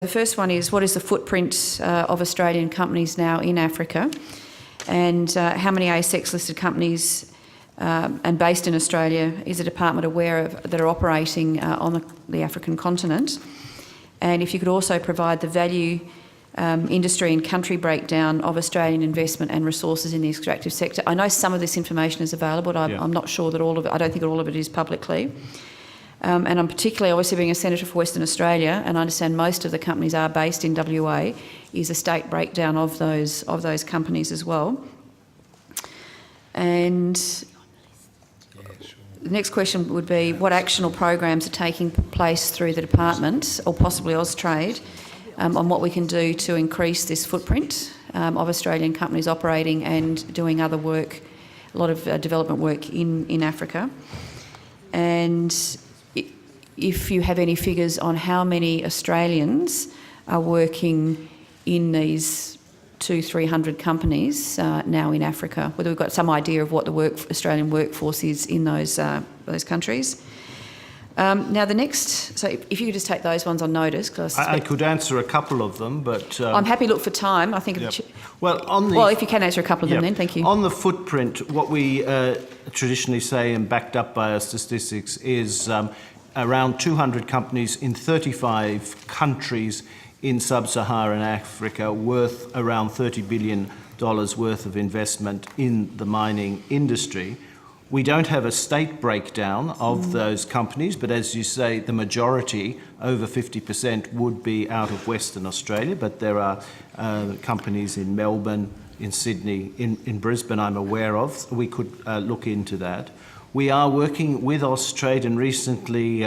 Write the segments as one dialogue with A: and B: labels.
A: The first one is, what is the footprint of Australian companies now in Africa, and how many ASX-listed companies and based in Australia is the department aware of that are operating on the African continent? And if you could also provide the value, industry and country breakdown of Australian investment and resources in the extractive sector. I know some of this information is available, but I'm not sure that all of it, I don't think all of it is publicly. And I'm particularly, obviously being a Senator for Western Australia, and I understand most of the companies are based in WA, is a state breakdown of those companies as well. And the next question would be, what action or programs are taking place through the department, or possibly Austrade, on what we can do to increase this footprint of Australian companies operating and doing other work, a lot of development work in Africa. And if you have any figures on how many Australians are working in these 200-300 companies now in Africa, whether we've got some idea of what the Australian workforce is in those countries. Now the next, so if you could just take those ones on notice, because
B: I could answer a couple of them, but
A: I'm happy to look for time. I think.
B: Yep.
A: Well, if you can answer a couple of them, then thank you.
B: On the footprint, what we traditionally say, and backed up by our statistics, is around 200 companies in 35 countries in sub-Saharan Africa, worth around $30 billion worth of investment in the mining industry. We don't have a state breakdown of those companies, but as you say, the majority, over 50%, would be out of Western Australia, but there are companies in Melbourne, in Sydney, in Brisbane I'm aware of. We could look into that. We are working with Austrade and recently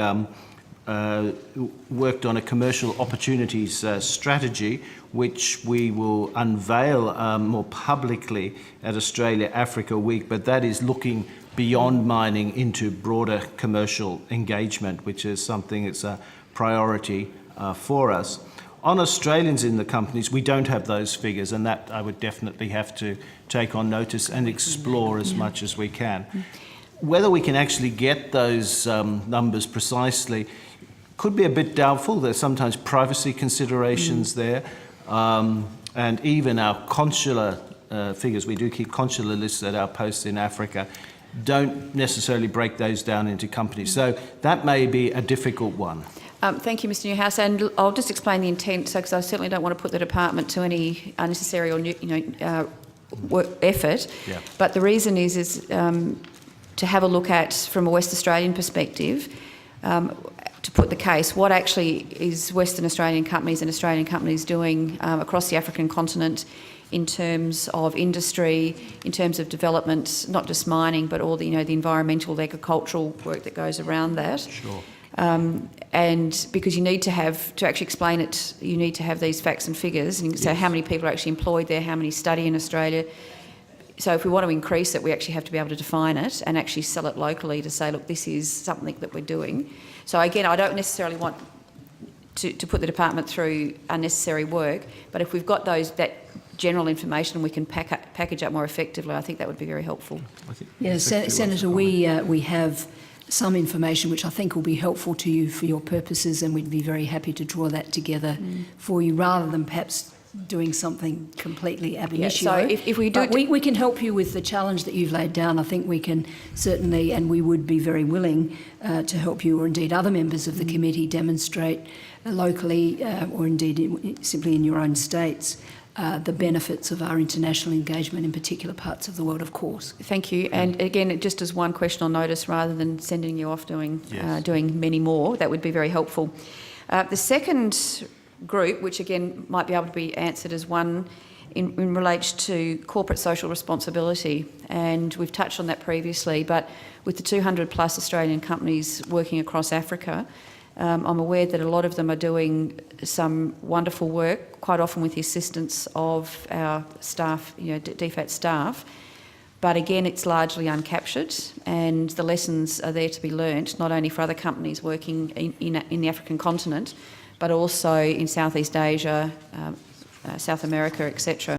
B: worked on a commercial opportunities strategy, which we will unveil more publicly at Australia Africa Week, but that is looking beyond mining into broader commercial engagement, which is something that's a priority for us. On Australians in the companies, we don't have those figures, and that I would definitely have to take on notice and explore as much as we can. Whether we can actually get those numbers precisely could be a bit doubtful. There's sometimes privacy considerations there, and even our consular figures, we do keep consular lists at our posts in Africa, don't necessarily break those down into companies. So that may be a difficult one.
A: Thank you, Mr Newhouse, and I'll just explain the intent, because I certainly don't want to put the department to any unnecessary or work effort.
B: Yeah.
A: But the reason is to have a look at, from a West Australian perspective, to put the case, what actually is Western Australian companies and Australian companies doing across the African continent in terms of industry, in terms of development, not just mining, but all the the environmental, the agricultural work that goes around that.
B: Sure.
A: And because you need to have, to actually explain it, you need to have these facts and figures, and so how many people are actually employed there, how many study in Australia. So if we want to increase it, we actually have to be able to define it and actually sell it locally to say, look, this is something that we're doing. So again, I don't necessarily want to put the department through unnecessary work, but if we've got that general information we can package up more effectively, I think that would be very helpful.
C: Yes, Senator, we have some information which I think will be helpful to you for your purposes, and we'd be very happy to draw that together for you, rather than perhaps doing something completely ab initio.
A: So if we do,
C: we can help you with the challenge that you've laid down. I think we can certainly, and we would be very willing to help you, or indeed other members of the committee, demonstrate locally, or indeed simply in your own states, the benefits of our international engagement in particular parts of the world, of course.
A: Thank you. And again, just as one question on notice, rather than sending you off doing many more, that would be very helpful. The second group, which again might be able to be answered as one, in relates to corporate social responsibility, and we've touched on that previously, but with the 200 plus Australian companies working across Africa, I'm aware that a lot of them are doing some wonderful work, quite often with the assistance of our staff, DFAT staff, but again it's largely uncaptured, and the lessons are there to be learnt, not only for other companies working in the African continent, but also in Southeast Asia, South America, etc.